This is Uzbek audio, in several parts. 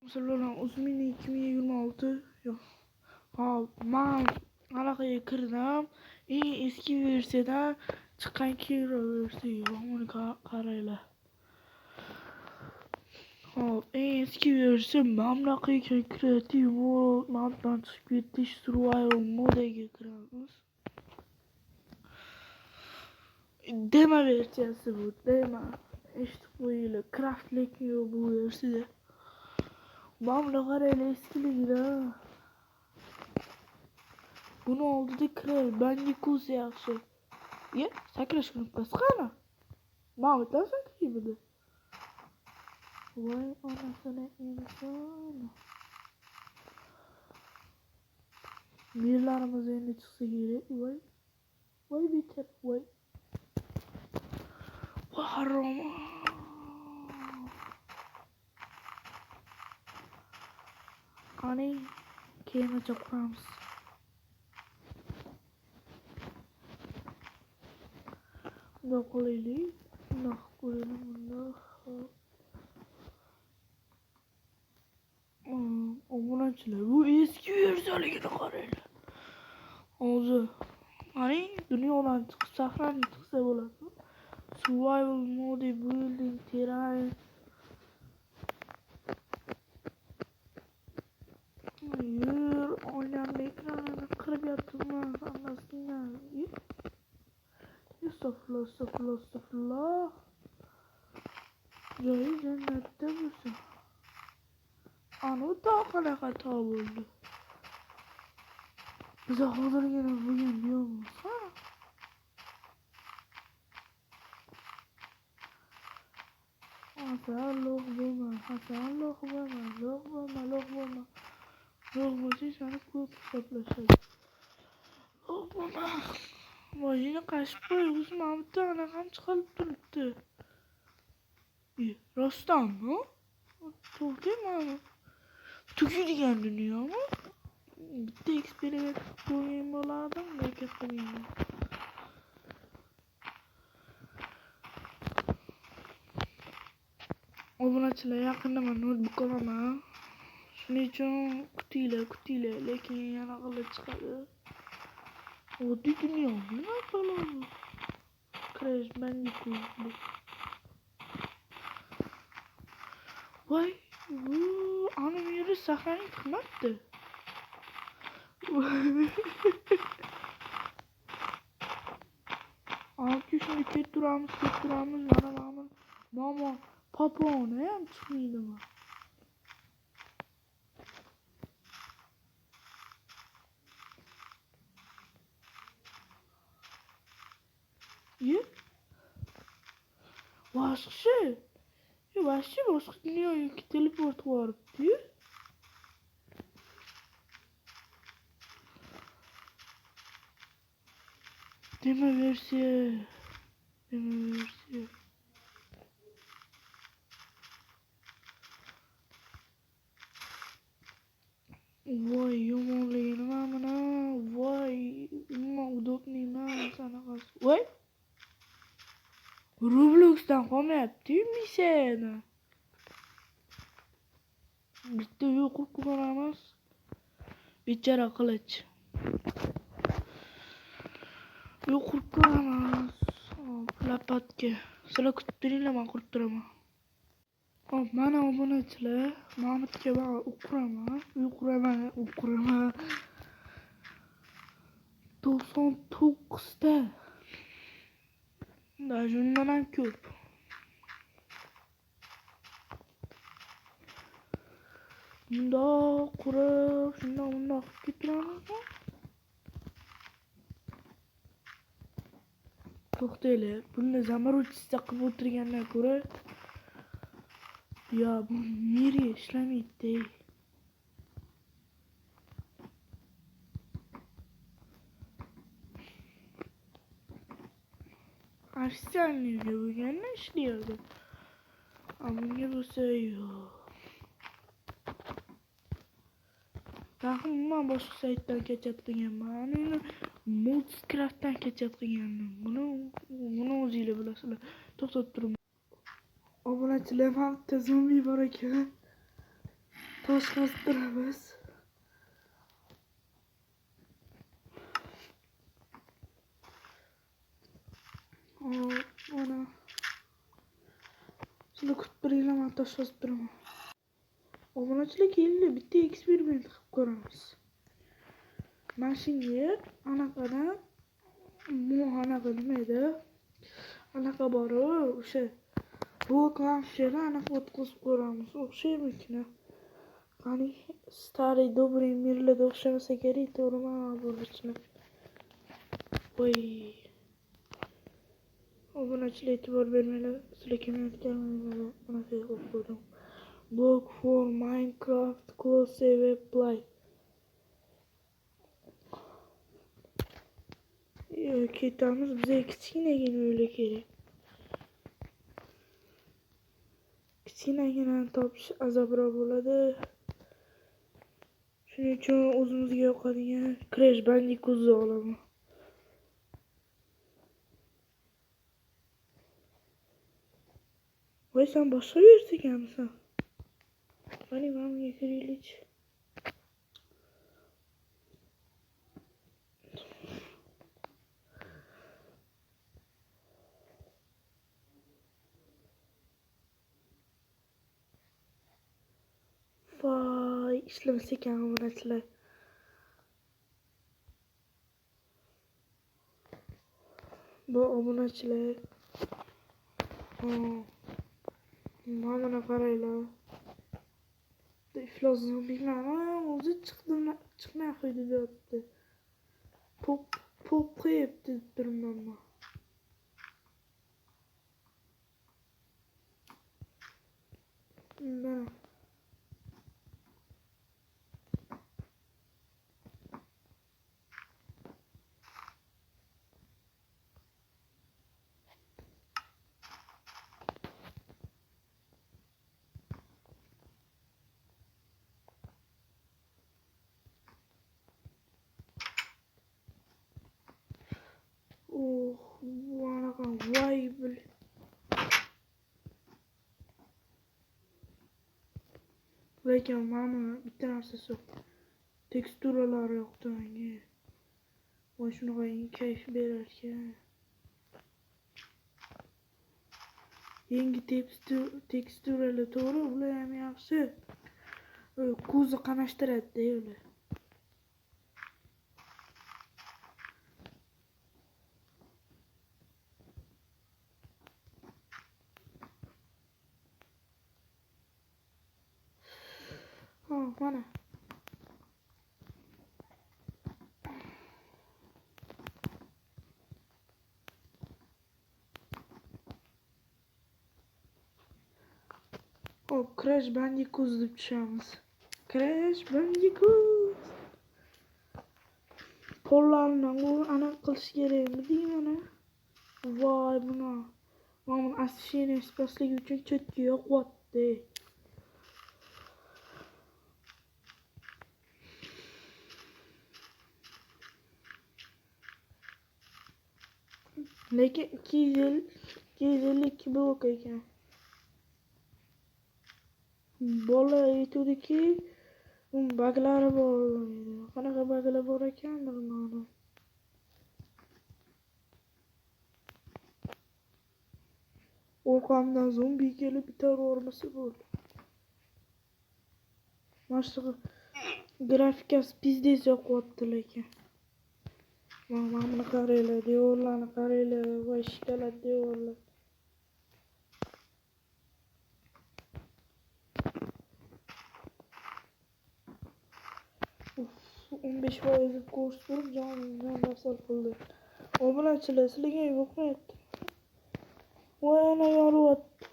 Masalan, Uzmini 2026 yo'q. Hop, men aloqaga kirdim. Eng eski versiyadan chiqqan keyingi versiya. Buni qaranglar. Hop, eng eski versiya mamlakatga kreativ mod, mapdan chiqib ketish, survival modaga kiramiz. Demo versiyasi bu, demo. Eshitib qo'yinglar, craftlik yo'q bu versiyada. Mamla qaranglar eskiligida. Buni oldida kirar, Bandicoot yaxshi. Ye, sakrash knopkasi qani? Ma'lumotlar sakraydi. Voy, onasini inson. Birlarimiz endi chiqsa kerak. Voy beter, voy. Voy harom. Qani, keyin quramiz. Bundoq qilaylik. Bundoq qo'yaylik, bundoq. Obunachilar, bu eski versiyaligini qaranglar. Hozir qani, dunyodan chiqib sahraga chiqsa bo'ladi. Survival mode, building, terrain. Yur, oynamni ekranini qirib yotibman, hammasiga. Astagfirullah. Joyi jannatda bo'lsa. Anu qanaqa tog' bo'ldi. Biz hozirgina bo'lgan yo'qmiz, ha? Hasan lo'q bo'lma. Lo'q bo'lsang seni ko'p hisoblashadi. Lo'q bo'lma. Mashina qashib qo'y, o'zim bitta anaqam chiqarib turibdi. Rostdanmi? To'xtayman. Tugaydigan dunyomi? Bitta eksperiment qo'ygan bo'lardim, lekin qilmayman. Obunachilar, yaqinda men notebook olaman. Shuning uchun kutinglar, lekin yana qilib chiqadi. Oddiy dunyo, nima bo'ladi? Crash Bandicoot. Voy, ana meri sahraning qimmatdi. Anki shuni keturamiz, mana mama paponi ham chiqmaydimi? Ye? Boshqa dunyoga teleport qilibdi. Demo versiya. Voy, yomonligi nima mana? Voy, nima udobniy emas anaqasi. Voy. Robloxdan qolmayapti missiyani. Bitta yo'q qilib ko'ramiz. Bechara qilich. Yo'q qilib ko'ramiz. Lapatga. Sizlar kutib turinglar, men qurib turaman. Hop, mana obunachilar, Mahmudga men o'qiraman. 99 ta. Даже undan ham ko'p. Bundoq qurib, shundoq keturamiz. To'xtanglar, buni zamoruchista qilib o'tirgandan ko'ra, yo, bu meri ishlamaydi. Arsenalga bo'lganda ishlaydi. Bunga bo'lsa yo'q. Umuman boshqa saytdan kechat qilganman. Endi Modscraftdan kechat qilganman. Buni o'zingizlar bilasizlar. To'xtab turing. Obunachilar, hamda zombi bor ekan. tosh qazdiramiz. Mana sizlar kutib turinglar, men tosh qazib turaman. Obunachilar keldi, bitta eksperiment qilib ko'ramiz. Mashinaga anaqadan anaqa nima edi? Anaqa bor, o'sha blok lansherni anaqa o'tkazib ko'ramiz. O'xshaymikin? Qani старый добрый mirlarda o'xshamasa kerak, to'g'rimi? Bo'lishini. Voy. Obunachilar e'tibor bermanglar. Sizlar kim aytganingizga anaqa qilib qo'ydim. Block for Minecraft close save play. Ketamiz, bizga kichkinagina o'yla kerak. Kichkinagina topish azobroq bo'ladi. Shuning uchun o'zimizga yoqadigan Crash Bandicoot'ni olaman. Voy, sen boshqa yerda ekansan. Qani, menga kiraylik. Voy, ishlamasa ekan obunachilar. Bu obunachilar. Mana qaranglar. Iflos zombilarni o'zi chiqmay qo'ydi deyapti. Pop qo'yibdi deb turibman men. Mana. Bu anaqa voy bil. Lekin mana bitta narsasi yo'q. Teksturalar yo'qdi menga. Voy, shunaqa kayf berar ekan. Yangi teksturalar to'g'ri, ular ham yaxshi. Ko'zni qamashtiradi-da ular. Mana. Crash Bandicoot deb tushamiz. Crash Bandicoot. Qo'llarni anaqa qilish kerakmi deyman. Voy, buni. Mana освещение spasligi uchun chetga yoqyapti. Lekin 252 blok ekan. Bola aytdiki, baglari bor edi. Qanaqa baglar bor ekan bilmadim. Orqamdan zombi kelib bitar o'rmasa bo'ldi. Mana grafikasi pizdes yoqyapti lekin. Mana buni qaranglar, devorlarni qaranglar, voy shikalat devorlar. Uf, 15% kurs bo'lib jonimdan basar qildi. Obunachilar, sizlarga yo'qmayapti. Voy, ana yoryapti.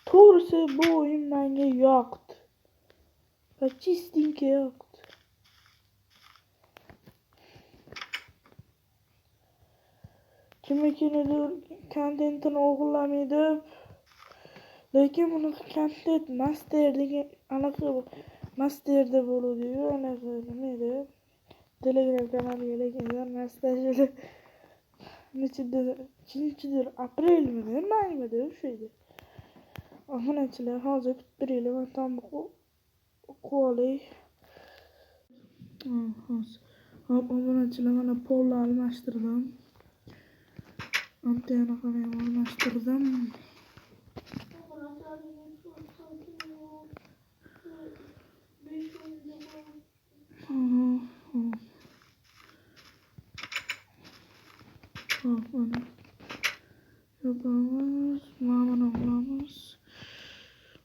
To'g'risi bu o'yin menga yoqdi. Почистенько yoqdi. Kimnikidir kontentini o'g'irlamaydi. Lekin buni kontent master degan anaqa masterda bo'ladi-yu, anaqa nima edi? Telegram kanaliga lekin master nechidir, ikkinchidir, aprelmidi, maymidi o'shaydi. Obunachilar hozir kuttiringlar, men tomni qo'lay. Hozir. Hop, obunachilar mana polni almashtirdim. Antena ham almashtirdim. Hop, mana yapamiz, mana olamiz.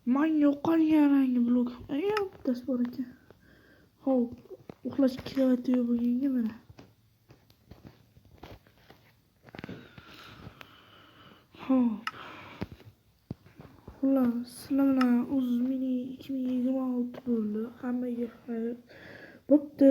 Men yo'qolgan yangi blok. Bittasi bor ekan. Hop, uxlash kelayotgan bo'lganga mana. Hop. Xullas, sizlar bilan o'z mini 2026 bo'ldi. Hammaga xayr. Bo'pti.